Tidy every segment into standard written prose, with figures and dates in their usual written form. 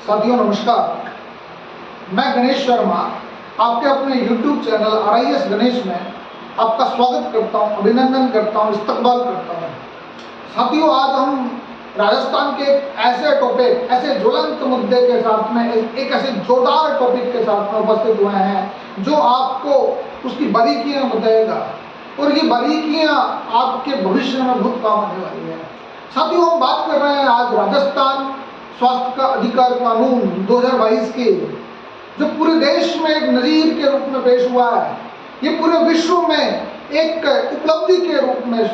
साथियों नमस्कार, मैं गणेश शर्मा आपके अपने YouTube चैनल RIS गणेश में आपका स्वागत करता हूं, अभिनंदन करता हूं, इस्तकबाल करता हूं। साथियों, आज हम राजस्थान के ऐसे टॉपिक, ऐसे ज्वलंत मुद्दे के साथ में, एक ऐसे जोरदार टॉपिक के साथ में उपस्थित हुए हैं जो आपको उसकी बारीकियां बताएगा और ये बारीकियां आपके भविष्य में बहुत काम आने वाली है। साथियों, हम बात कर रहे हैं आज राजस्थान स्वास्थ्य का अधिकार कानून 2022 की, जो पूरे देश में एक नजीर के रूप में पेश हुआ है। ये पूरे विश्व में एक उपलब्धि के रूप में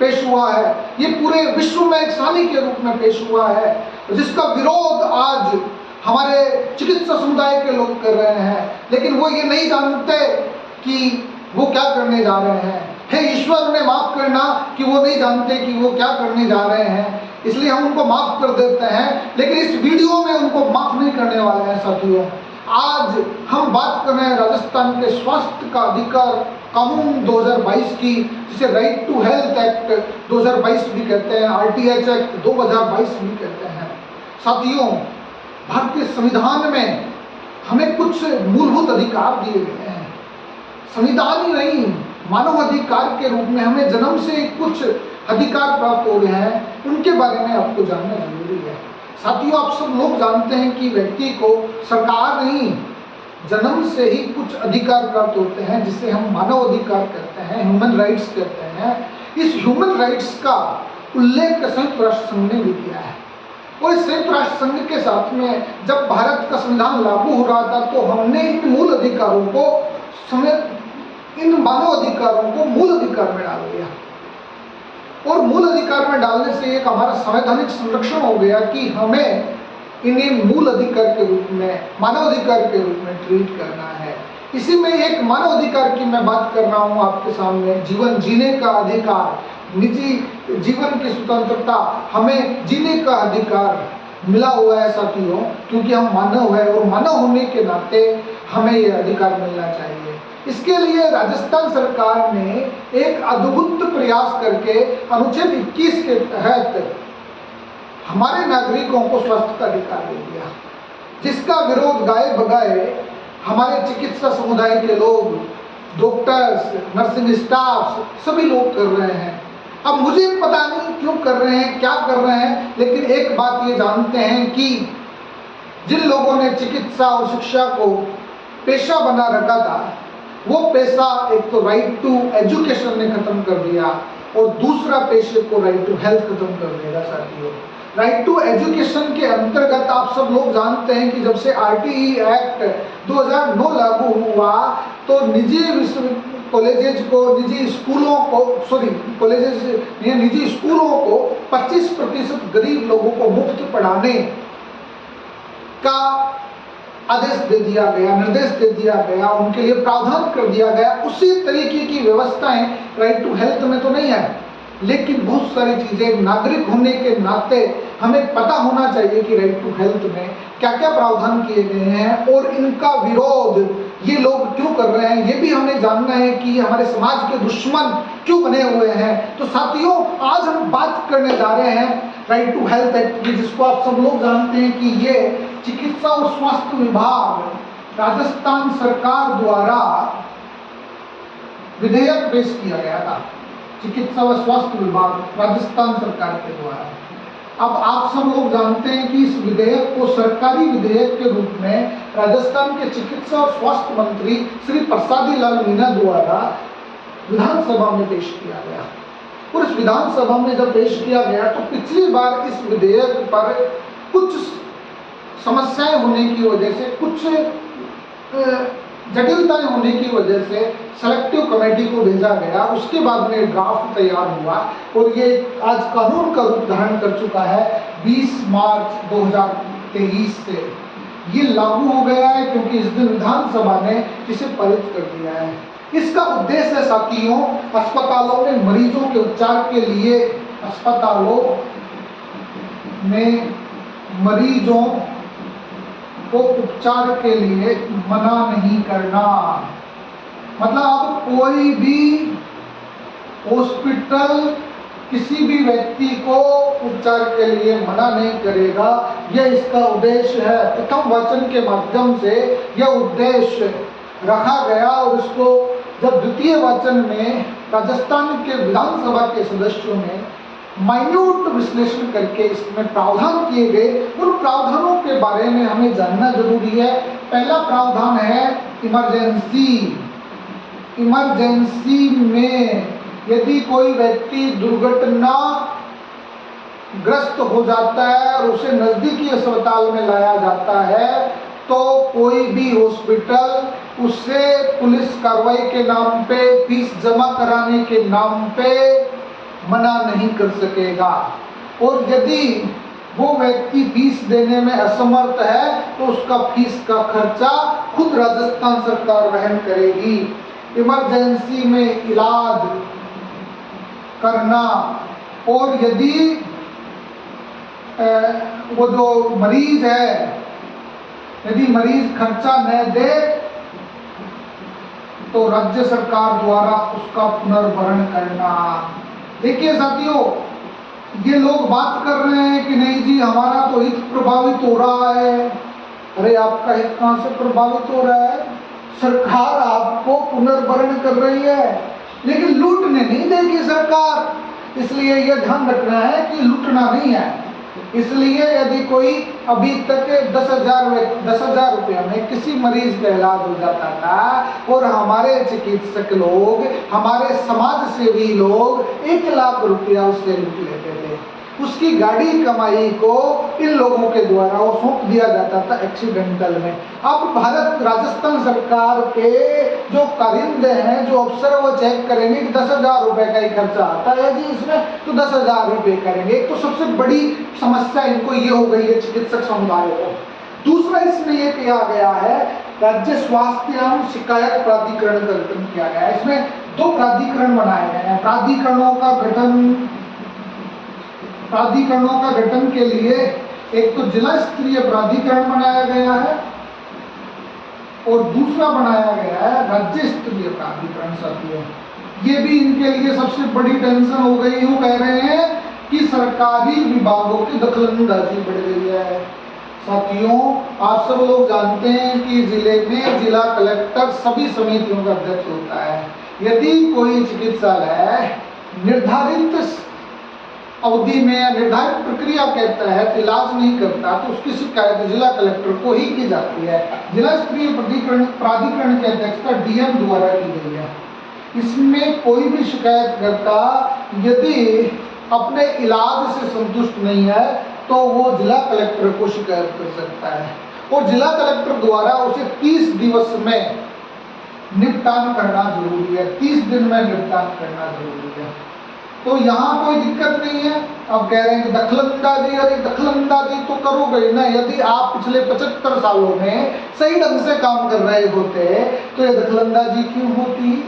पेश हुआ है। ये पूरे विश्व में एक सानी के रूप में पेश हुआ है, जिसका विरोध आज हमारे चिकित्सा समुदाय के लोग कर रहे हैं, लेकिन वो ये नहीं जानते कि वो क्या करने जा रहे हैं। हे ईश्वर, उन्हें माफ करना कि वो नहीं जानते कि वो क्या करने जा रहे हैं, इसलिए हम उनको माफ कर देते हैं, लेकिन इस वीडियो में उनको माफ नहीं करने वाले हैं। साथियों, आज हम बात कर रहे हैं राजस्थान के स्वास्थ्य का अधिकार कानून 2022 की, जिसे राइट टू हेल्थ एक्ट 2022 भी कहते हैं, RTH एक्ट 2022 भी कहते हैं। साथियों, भारतीय संविधान में हमें कुछ मूलभूत अधिकार दिए गए हैं। संविधान ही नहीं, मानव अधिकार के रूप में हमें जन्म से कुछ अधिकार प्राप्त हो गए हैं, उनके बारे में आपको जानना जरूरी है। साथियों, आप सब लोग जानते हैं कि व्यक्ति को सरकार नहीं, जन्म से ही कुछ अधिकार प्राप्त होते हैं, जिसे हम मानव अधिकार कहते हैं, ह्यूमन राइट्स कहते हैं। इस ह्यूमन राइट्स का उल्लेख संयुक्त राष्ट्र संघ ने भी किया है, और इस संयुक्त राष्ट्र संघ के साथ में जब भारत का संविधान लागू हो रहा था, तो हमने इन मूल अधिकारों को इन मानव अधिकारों को मूल अधिकार में डाल दिया, और मूल अधिकार में डालने से एक हमारा संवैधानिक संरक्षण हो गया कि हमें इन्हें मूल अधिकार के रूप में, मानव अधिकार के रूप में ट्रीट करना है। इसी में एक मानव अधिकार की मैं बात कर रहा हूँ आपके सामने, जीवन जीने का अधिकार, निजी जीवन की स्वतंत्रता, हमें जीने का अधिकार मिला हुआ है साथियों, क्योंकि हम मानव है और मानव होने के नाते हमें ये अधिकार मिलना चाहिए। इसके लिए राजस्थान सरकार ने एक अद्भुत प्रयास करके अनुच्छेद 21 के तहत हमारे नागरिकों को स्वास्थ्य का अधिकार दे दिया, जिसका विरोध गाए बगाए हमारे चिकित्सा समुदाय के लोग, डॉक्टर्स, नर्सिंग स्टाफ, सभी लोग कर रहे हैं। अब मुझे पता नहीं क्यों कर रहे हैं, क्या कर रहे हैं, लेकिन एक बात ये जानते हैं कि जिन लोगों ने चिकित्सा और शिक्षा को पेशा बना रखा था, वो पेशा एक तो राइट टू एजुकेशन ने खत्म कर दिया, और दूसरा पेशे को राइट टू हेल्थ खत्म कर देगा। साथियों, राइट टू एजुकेशन के अंतर्गत आप सब लोग जानते हैं कि जब से RTE एक्ट 2009 लागू हुआ, तो निजी कॉलेजेस को, निजी स्कूलों को, निजी स्कूलों को 25% गरीब लोगों को मुफ्त पढ़ाने का आदेश दे दिया गया, निर्देश दे दिया गया, उनके लिए प्रावधान कर दिया गया। उसी तरीके की व्यवस्थाएं राइट टू हेल्थ में तो नहीं है, लेकिन बहुत सारी चीजें नागरिक होने के नाते हमें पता होना चाहिए कि राइट टू हेल्थ में क्या क्या प्रावधान किए गए हैं, और इनका विरोध ये लोग क्यों कर रहे हैं, ये भी हमें जानना है कि हमारे समाज के दुश्मन क्यों बने हुए हैं। तो साथियों, आज हम बात करने जा रहे हैं राइट टू हेल्थ एक्ट की, जिसको आप सब लोग जानते हैं कि ये चिकित्सा और स्वास्थ्य विभाग राजस्थान सरकार द्वारा विधेयक पेश किया गया था। चिकित्सा व स्वास्थ्य विभाग राजस्थान सरकार के द्वारा। अब आप सब लोग जानते हैं कि इस विधेयक को सरकारी विधेयक के रूप में राजस्थान के चिकित्सा और स्वास्थ्य मंत्री श्री प्रसादी लाल मीणा द्वारा विधानसभा में पेश किया गया, और इस विधानसभा में जब पेश किया गया तो पिछली बार इस विधेयक पर कुछ समस्याएं होने की वजह से, कुछ जटिलताएं होने की वजह से सेलेक्टिव कमेटी को भेजा गया। उसके बाद में ड्राफ्ट तैयार हुआ, और ये आज कानून का रूप धारण कर चुका है। 20 मार्च 2023 से ये लागू हो गया है, क्योंकि इस दिन विधानसभा ने इसे पारित कर दिया है। इसका उद्देश्य है साथियों, अस्पतालों में मरीजों के उपचार के लिए, अस्पतालों में मरीजों को उपचार के लिए मना नहीं करना। मतलब अब कोई भी हॉस्पिटल किसी भी व्यक्ति को उपचार के लिए मना नहीं करेगा। यह इसका उद्देश्य है। प्रथम वचन के माध्यम से यह उद्देश्य रखा गया और इसको जब द्वितीय वचन में राजस्थान के विधानसभा के सदस्यों ने माइन्यूट विश्लेषण करके इसमें प्रावधान किए गए, उन प्रावधानों के बारे में हमें जानना जरूरी है। पहला प्रावधान है इमरजेंसी। इमरजेंसी में यदि कोई व्यक्ति दुर्घटना ग्रस्त हो जाता है और उसे नजदीकी अस्पताल में लाया जाता है तो कोई भी हॉस्पिटल उसे पुलिस कार्रवाई के नाम पे, फीस जमा कराने के नाम पे मना नहीं कर सकेगा। और यदि वो व्यक्ति फीस देने में असमर्थ है तो उसका फीस का खर्चा खुद राजस्थान सरकार वहन करेगी। इमरजेंसी में इलाज करना, और यदि वो जो मरीज है, यदि मरीज खर्चा न दे तो राज्य सरकार द्वारा उसका पुनर्भरण करना। देखिए साथियों, ये लोग बात कर रहे हैं कि नहीं जी हमारा तो हित प्रभावित हो रहा है। अरे आपका हित कहां से प्रभावित हो रहा है? सरकार आपको पुनर्भरण कर रही है, लेकिन लूटने नहीं देगी सरकार। इसलिए यह ध्यान रखना है कि लूटना नहीं है। इसलिए यदि कोई अभी तक 10,000 रुपये में किसी मरीज का इलाज हो जाता था और हमारे चिकित्सक लोग, हमारे समाज सेवी लोग 1 लाख रुपया उससे लूट लेते थे। उसकी गाड़ी कमाई को इन लोगों के द्वारा वो सौंप दिया जाता था एक्सीडेंटल में। अब भारत राजस्थान सरकार के जो कारिंदे हैं, जो अफसर, वो चेक करेंगे कि 10,000 रुपए का ही खर्चा आता है जी इसमें, तो 10,000 रुपये करेंगे। एक तो सबसे बड़ी समस्या इनको ये हो गई है चिकित्सक समुदाय को। दूसरा इसमें ये किया गया है, राज्य स्वास्थ्य एवं शिकायत प्राधिकरण का गठन किया गया है। इसमें 2 प्राधिकरण बनाए गए हैं। प्राधिकरणों का गठन के लिए एक तो जिला स्तरीय प्राधिकरण बनाया गया है और दूसरा बनाया गया है राज्य स्तरीय प्राधिकरण। साथियों, ये भी इनके लिए सबसे बड़ी टेंशन हो गई। यूं कह रहे हैं कि सरकारी विभागों की दखलंदाजी बढ़ गई है। साथियों, आप सब लोग जानते हैं कि जिले में जिला कलेक्टर सभी समितियों का अध्यक्ष होता है। यदि कोई चिकित्सालय निर्धारित अवधि में, निर्धारित प्रक्रिया के तहत इलाज नहीं करता तो उसकी शिकायत जिला कलेक्टर को ही की जाती है। जिला स्तरीय प्राधिकरण की अध्यक्षता डीएम द्वारा की गई है। इसमें कोई भी शिकायतकर्ता यदि अपने इलाज से संतुष्ट नहीं है तो वो जिला कलेक्टर को शिकायत कर सकता है और जिला कलेक्टर द्वारा उसे 30 दिवस में निपटान करना जरूरी है। 30 दिन में निपटान करना जरूरी है। तो यहाँ कोई दिक्कत नहीं है। अब कह रहे हैं कि दखलंदाजी, अरे दखलंदाजी तो करोगे ना। यदि आप पिछले 75 सालों में सही ढंग से काम कर रहे होते तो ये दखलंदाजी क्यों होती?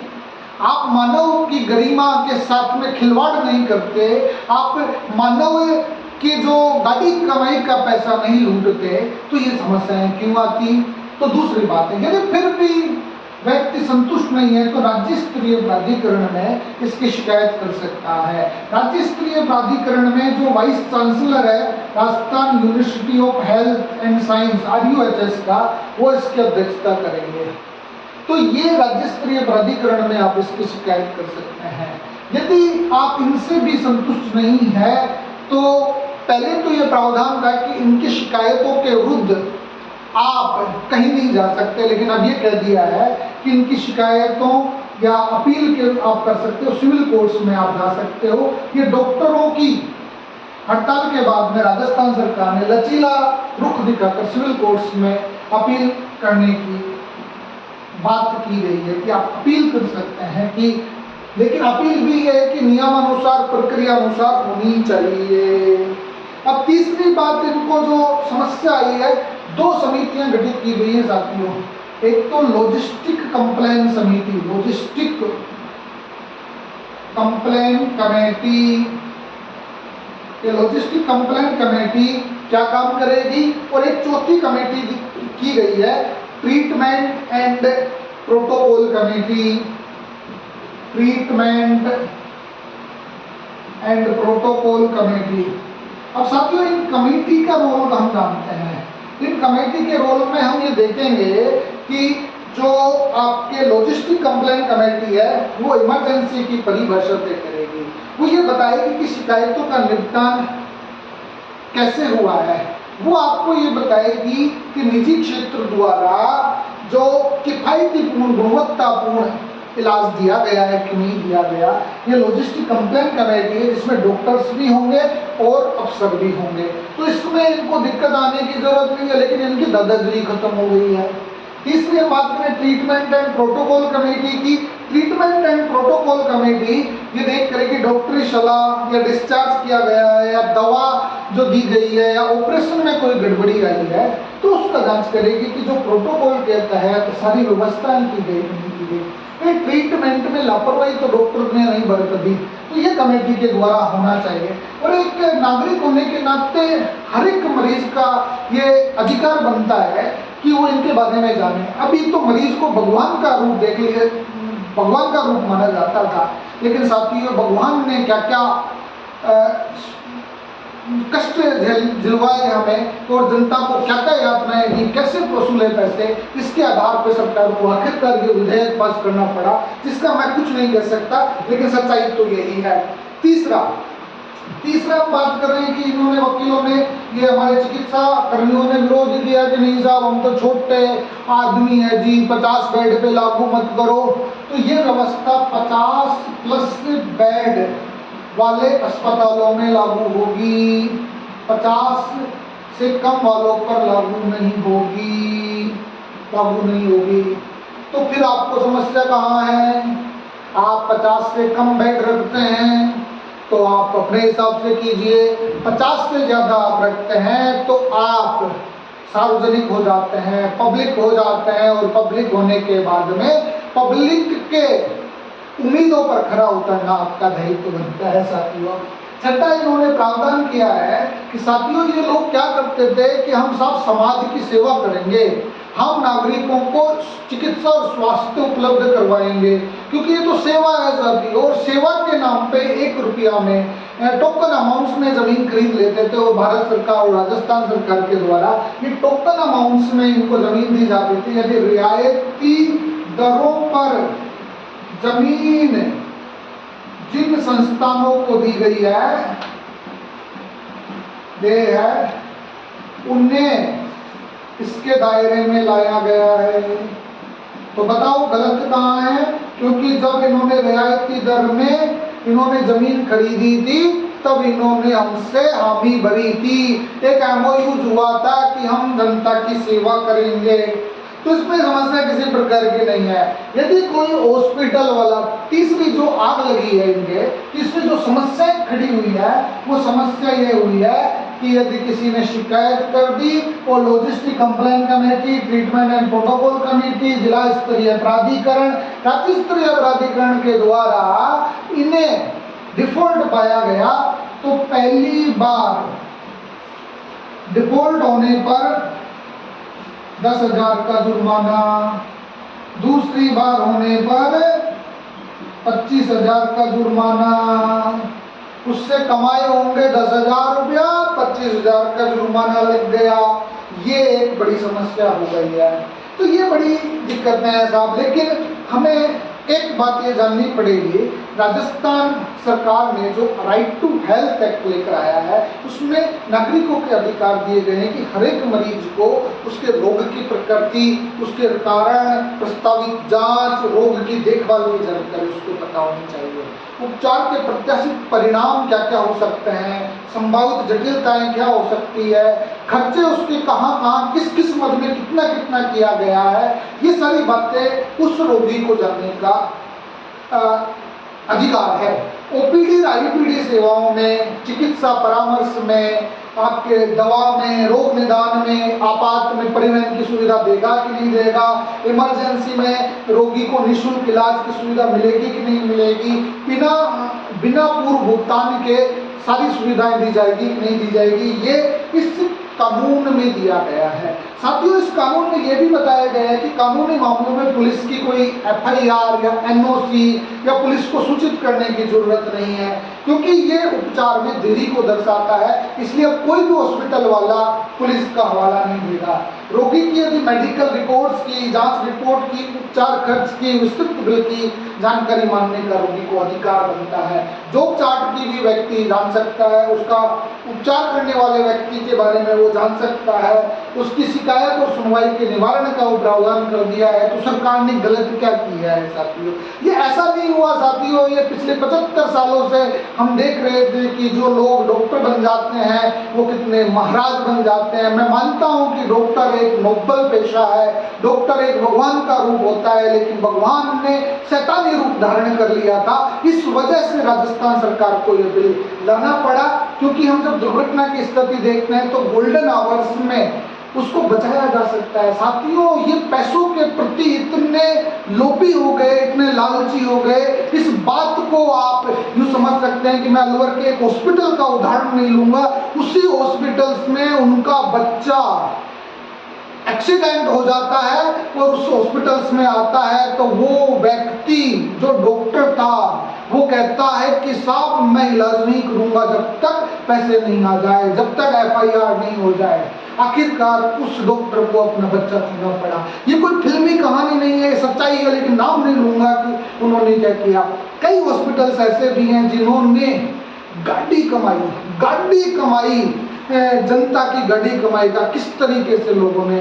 आप मानव की गरिमा के साथ में खिलवाड़ नहीं करते, आप मानव की जो गाड़ी कमाई का पैसा नहीं लूटते, तो ये समस्याएं क्यों आती? तो दूसरी बात है, यदि फिर भी व्यक्ति संतुष्ट नहीं है तो राज्य स्तरीय प्राधिकरण में इसकी शिकायत कर सकता है। राज्य स्तरीय प्राधिकरण में जो वाइस चांसलर है Rajasthan university of health and science RUHS का, वो इसकी अध्यक्षता करेंगे। तो ये राज्य स्तरीय प्राधिकरण में आप इसकी शिकायत कर सकते हैं। यदि आप इनसे भी संतुष्ट नहीं है तो पहले तो ये प्रावधान था कि इनकी शिकायतों के विरुद्ध आप कहीं नहीं जा सकते, लेकिन अब ये कह दिया है कि इनकी शिकायतों या अपील के आप कर सकते हो, सिविल कोर्ट्स में आप जा सकते हो। ये डॉक्टरों की हड़ताल के बाद में राजस्थान सरकार ने लचीला रुख दिखाकर सिविल कोर्ट्स में अपील करने की बात की गई है कि आप अपील कर सकते हैं कि, लेकिन अपील भी है कि नियमानुसार, प्रक्रिया अनुसार होनी चाहिए। अब तीसरी बात, इनको जो समस्या आई है, 2 समितियां गठित की गई है साथियों। एक तो लॉजिस्टिक कंप्लेन समिति, लॉजिस्टिक कंप्लेन कमेटी। ये लॉजिस्टिक कंप्लेन कमेटी क्या काम करेगी? और एक चौथी कमेटी की गई है, treatment and protocol committee. Treatment and protocol committee. अब साथियों इन कमेटी का रोल हम जानते हैं। इन कमेटी के रोल में हम ये देखेंगे कि जो आपके लॉजिस्टिक कंप्लेंट कमेटी है वो इमरजेंसी की परिभाषा तय करेगी। वो ये बताएगी कि शिकायतों का निपटान कैसे हुआ है। वो आपको ये बताएगी कि निजी क्षेत्र द्वारा जो किफायतीपूर्ण गुणवत्तापूर्ण इलाज दिया गया है कि नहीं दिया गया। ये लॉजिस्टिक कंप्लेंट कमेटी है जिसमें डॉक्टर्स भी होंगे और अफसर भी होंगे। तो इसमें इनको दिक्कत आने की जरूरत नहीं है, लेकिन इनकी दादागिरी खत्म हो गई है। तीसरी बात करें ट्रीटमेंट एंड प्रोटोकॉल कमेटी की। ट्रीटमेंट एंड प्रोटोकॉल कमेटी ये देख करेगी डॉक्टरी सलाह या डिस्चार्ज किया गया है या दवा जो दी गई है या ऑपरेशन में कोई गड़बड़ी आई है तो उसका जांच करेगी कि जो प्रोटोकॉल के तहत सारी व्यवस्थाएं की गई नहीं की गई। ट्रीटमेंट में लापरवाही तो डॉक्टर ने नहीं बरत दी, तो ये कमेटी के द्वारा होना चाहिए। और एक नागरिक होने के नाते हर एक मरीज का ये अधिकार बनता है कि वो इनके बारे में जाने। अभी तो मरीज को भगवान का रूप देख लिए, भगवान का रूप माना जाता था, लेकिन साथियों भगवान ने क्या क्या कष्ट झिलवाए हमें और जनता को क्या क्या यातनाएं दी, कैसे वसूले पैसे, इसके आधार पर सरकार को आखिरकार ये विधेयक पास करना पड़ा, जिसका मैं कुछ नहीं कह सकता, लेकिन सच्चाई तो यही है। तीसरा बात कर रहे हैं कि इन्होंने वकीलों ने ये हमारे चिकित्सा कर्मियों ने विरोध किया कि नहीं साहब हम तो छोटे आदमी है जी, 50 बेड पे लागू मत करो। तो ये व्यवस्था 50+ बेड वाले अस्पतालों में लागू होगी, 50 से कम वालों पर लागू नहीं होगी। तो फिर आपको समस्या कहाँ है? आप 50 से कम बेड रखते हैं तो आप अपने हिसाब से कीजिए, 50 से ज़्यादा आप रखते हैं तो आप सार्वजनिक हो जाते हैं, पब्लिक हो जाते हैं, और पब्लिक होने के बाद में पब्लिक के उम्मीदों पर खरा उतरना आपका दायित्व बनता है साथियों। छठा इन्होंने प्रावधान किया है कि साथियों ये लोग क्या करते थे कि हम सब समाज की सेवा करेंगे, हम नागरिकों को चिकित्सा और स्वास्थ्य उपलब्ध करवाएंगे, क्योंकि ये तो सेवा है साथियों। और सेवा के नाम पे 1 रुपया में टोकन अमाउंट्स में जमीन खरीद लेते थे, और भारत सरकार और राजस्थान सरकार के द्वारा ये टोकन अमाउंट्स में इनको जमीन दी जाती थी। यदि रियायती दरों पर जमीन जिन संस्थानों को दी गई है वे है उन्हें इसके दायरे में लाया गया है। तो बताओ गलत कहाँ है? क्योंकि जब इन्होंने रियायती दर में इन्होंने जमीन खरीदी थी तब इन्होंने हमसे हामी भरी थी, एक MOU हुआ था कि हम जनता की सेवा करेंगे। तो इसमें समस्या किसी प्रकार की नहीं है। यदि कोई हॉस्पिटल वाला, तीसरी जो आग लगी है इनके, तीसरी जो समस्या खड़ी हुई है वो समस्या ये हुई है कि यदि किसी ने शिकायत कर दी और logistic complaint committee, treatment and protocol committee, जिला स्तरीय प्राधिकरण, राज्य स्तरीय प्राधिकरण के द्वारा इन्हें डिफॉल्ट पाया गया, तो पहली बार डिफॉल्ट होने पर 10,000 का जुर्माना, दूसरी बार होने पर 25,000 का जुर्माना, उससे कमाए होंगे 10,000 रुपया, 25,000 का जुर्माना लग गया। ये एक बड़ी समस्या हो गई है। तो ये बड़ी दिक्कतें हैं साहब। लेकिन हमें एक बात ये जाननी पड़ेगी, राजस्थान सरकार ने जो राइट टू हेल्थ एक्ट लेकर आया है उसमें नागरिकों के अधिकार दिए गए हैं कि हर एक मरीज को उसके रोग की प्रकृति, उसके कारण, प्रस्तावित जांच, रोग की देखभाल की जानकारी उसको पता होनी चाहिए। उपचार के प्रत्याशित परिणाम क्या क्या हो सकते हैं, संभावित जटिलताएं क्या हो सकती है, खर्चे उसके कहाँ कहाँ किस किस मद में कितना कितना किया गया है, ये सारी बातें उस रोगी को जानने का अधिकार है। OPD IPD सेवाओं में, चिकित्सा परामर्श में, आपके दवा में, रोग निदान में, आपात में परिवहन की सुविधा देगा कि नहीं देगा, इमरजेंसी में रोगी को निःशुल्क इलाज की सुविधा मिलेगी कि नहीं मिलेगी, बिना पूर्व भुगतान के सारी सुविधाएं दी जाएगी कि नहीं दी जाएगी, ये इस कानून में दिया गया है। साथियों, इस कानून में यह भी बताया गया है कि कानूनी मामलों में पुलिस की कोई एफआईआर या एनओसी या पुलिस को सूचित करने की जरूरत नहीं है, क्योंकि ये उपचार में देरी को दर्शाता है। इसलिए अब कोई भी हॉस्पिटल वाला पुलिस का हवाला नहीं देगा। रोगी की यदि मेडिकल रिकॉर्ड्स की, जांच रिपोर्ट की, उपचार खर्च की, विस्तृत बिल की जानकारी मांगने का रोगी को अधिकार बनता है। जॉब चार्ट की भी व्यक्ति जान सकता है, उसका उपचार करने वाले व्यक्ति के बारे में वो जान सकता है, उसकी शिकायत और सुनवाई के निवारण का प्रावधान कर दिया है। तो सरकार ने गलत क्या किया है साथियों? ये ऐसा नहीं हुआ साथियों, ये पिछले 75 सालों से हम देख रहे थे कि जो लोग डॉक्टर बन जाते हैं वो कितने महाराज बन जाते हैं। मैं मानता हूं कि डॉक्टर एक नोबल पेशा है, डॉक्टर एक भगवान का रूप होता है, लेकिन भगवान ने शैतानी रूप धारण कर लिया था। इस वजह से राजस्थान सरकार को यह बिल लाना पड़ा, क्योंकि हम जब दुर्घटना की स्थिति देखते हैं तो गोल्डन आवर्स में उसको बचाया जा सकता है। साथियों, ये पैसों के प्रति इतने लोभी हो गए, इतने लालची हो गए, इस बात को आप यूं समझ सकते हैं कि मैं अलवर के एक हॉस्पिटल का उदाहरण नहीं लूंगा, उसी हॉस्पिटल्स में उनका बच्चा एक्सीडेंट हो जाता है और उस हॉस्पिटल्स में आता है तो वो व्यक्ति जो डॉक्टर था वो कहता है कि साहब मैं इलाज नहीं करूंगा जब तक पैसे नहीं आ जाए, जब तक एफआईआर नहीं हो जाए। आखिरकार उस डॉक्टर को अपना बच्चा खोना पड़ा। ये कोई फिल्मी कहानी नहीं है, सच्चाई है, लेकिन नाम नहीं लूंगा कि उन्होंने क्या किया। कई हॉस्पिटल्स ऐसे भी हैं जिन्होंने गाड़ी कमाई, जनता की गाड़ी कमाई का किस तरीके से लोगों ने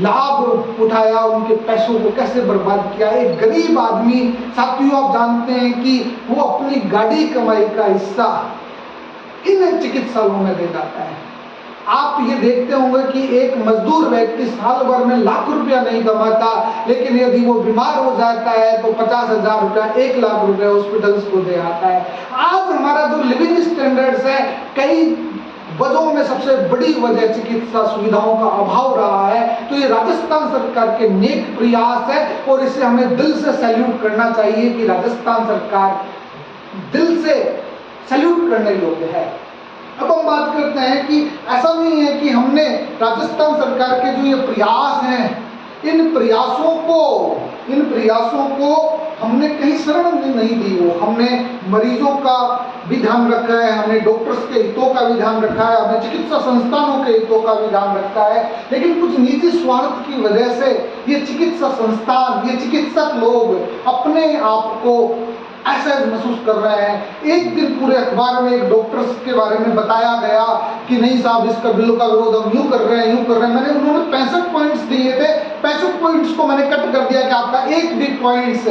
लाभ उठाया, उनके पैसों को कैसे बर्बाद किया। एक गरीब आदमी साथियों, आप जानते हैं कि वो अपनी गाड़ी कमाई का हिस्सा इन चिकित्सालयों में दे जाता है। आप ये देखते होंगे कि एक मजदूर व्यक्ति साल भर में लाख रुपया नहीं कमाता, लेकिन यदि वो बीमार हो जाता है तो 50,000 रुपया, 1 लाख रुपया हॉस्पिटल्स को दे आता है। आज हमारा जो लिविंग स्टैंडर्ड्स है, कई वजहों में सबसे बड़ी वजह चिकित्सा सुविधाओं का अभाव रहा है। तो ये राजस्थान सरकार के नेक प्रयास है और इसे हमें दिल से सैल्यूट करना चाहिए कि राजस्थान सरकार दिल से सैल्यूट करने योग्य है। अब हम बात करते हैं कि ऐसा नहीं है कि हमने राजस्थान सरकार के जो ये प्रयास हैं, इन प्रयासों को हमने कहीं शरण नहीं दी। वो हमने मरीजों का भी ध्यान रखा है, हमने डॉक्टर्स के हितों का भी ध्यान रखा है, हमने चिकित्सा संस्थानों के हितों का भी ध्यान रखा है। लेकिन कुछ निजी स्वार्थ की वजह से ये चिकित्सा संस्थान, ये चिकित्सक लोग अपने आप को ऐसा महसूस कर रहे हैं। एक दिन पूरे अखबार में एक डॉक्टर्स के बारे में बताया गया कि नहीं साहब, इसका बिल का विरोध हम यूं कर रहे हैं। मैंने उन्होंने 65 पॉइंट्स दिए थे, 65 पॉइंट्स को मैंने कट कर दिया कि आपका एक भी पॉइंट्स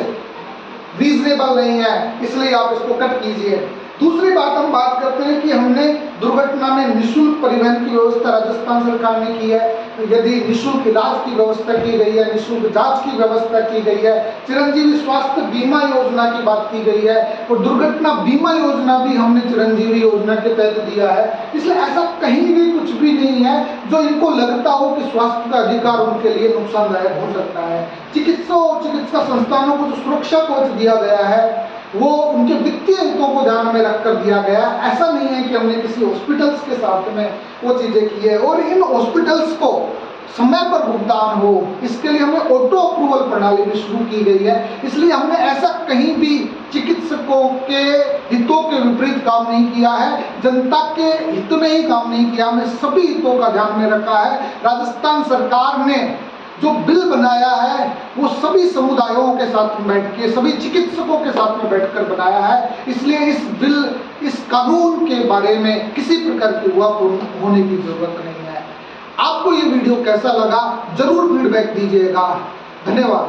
रीजनेबल नहीं है, इसलिए आप इसको कट कीजिए। दूसरी बात हम बात करते हैं कि हमने दुर्घटना में निःशुल्क परिवहन की व्यवस्था राजस्थान सरकार ने की है। यदि निःशुल्क इलाज की व्यवस्था की गई है, निःशुल्क जांच की व्यवस्था की गई है, चिरंजीवी स्वास्थ्य बीमा योजना की बात की गई है और दुर्घटना बीमा योजना भी हमने चिरंजीवी योजना के तहत दिया है। इसलिए ऐसा कहीं भी कुछ भी नहीं है जो इनको लगता हो कि स्वास्थ्य का अधिकार उनके लिए नुकसानदायक हो सकता है। चिकित्सा और चिकित्सा संस्थानों को जो सुरक्षा कवच दिया गया है वो उनके वित्तीय हितों को ध्यान में रखकर दिया गया। ऐसा नहीं है कि हमने किसी हॉस्पिटल्स के साथ में वो चीजें की है। और इन हॉस्पिटल्स को समय पर भुगतान हो, इसके लिए हमने ऑटो अप्रूवल प्रणाली भी शुरू की गई है। इसलिए हमने ऐसा कहीं भी चिकित्सकों के हितों के विपरीत काम नहीं किया है, जनता के हित में ही काम नहीं किया, हमने सभी हितों का ध्यान में रखा है। राजस्थान सरकार ने जो बिल बनाया है वो सभी समुदायों के साथ में बैठ के, सभी चिकित्सकों के साथ में बैठकर बनाया है। इसलिए इस कानून के बारे में किसी प्रकार की ऊहापोह होने की जरूरत नहीं है। आपको ये वीडियो कैसा लगा जरूर फीडबैक दीजिएगा। धन्यवाद।